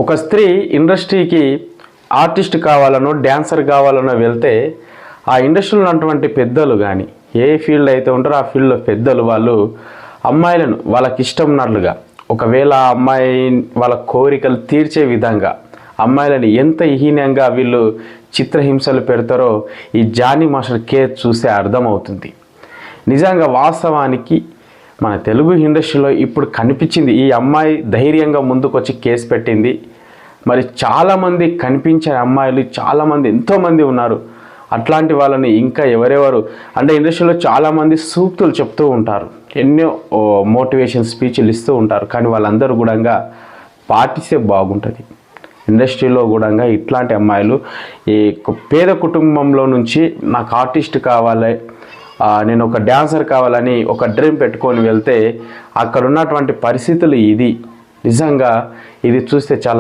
ఒక స్త్రీ ఇండస్ట్రీకి ఆర్టిస్ట్ కావాలనో డ్యాన్సర్ కావాలనో వెళ్తే ఆ ఇండస్ట్రీలో ఉన్నటువంటి పెద్దలు కానీ ఏ ఫీల్డ్ అయితే ఉంటారో ఆ ఫీల్డ్లో పెద్దలు వాళ్ళు అమ్మాయిలను వాళ్ళకి ఇష్టం ఉన్నట్లుగా ఒకవేళ ఆ అమ్మాయి వాళ్ళ కోరికలు తీర్చే విధంగా అమ్మాయిలను ఎంత హీనంగా వీళ్ళు చిత్రహింసలు పెడతారో ఈ జానీ మాస్టర్ కేసు చూస్తే అర్థమవుతుంది. నిజంగా వాస్తవానికి మన తెలుగు ఇండస్ట్రీలో ఇప్పుడు కనిపించింది ఈ అమ్మాయి ధైర్యంగా ముందుకొచ్చి కేసు పెట్టింది. మరి చాలామంది కనిపించే అమ్మాయిలు చాలామంది ఎంతోమంది ఉన్నారు. అట్లాంటి వాళ్ళని ఇంకా ఎవరెవరు అంటే ఇండస్ట్రీలో చాలామంది సూక్తులు చెప్తూ ఉంటారు, ఎన్నో మోటివేషన్ స్పీచ్లు ఇస్తూ ఉంటారు. కానీ వాళ్ళందరూ కూడా పాటిస్తే బాగుంటుంది. ఇండస్ట్రీలో కూడా ఇట్లాంటి అమ్మాయిలు ఈ పేద కుటుంబంలో నుంచి నాకు ఆర్టిస్ట్ కావాలి, నేను ఒక డ్యాన్సర్ కావాలని ఒక డ్రీమ్ పెట్టుకొని వెళ్తే అక్కడ ఉన్నటువంటి పరిస్థితులు ఇది నిజంగా ఇది చూస్తే చాలా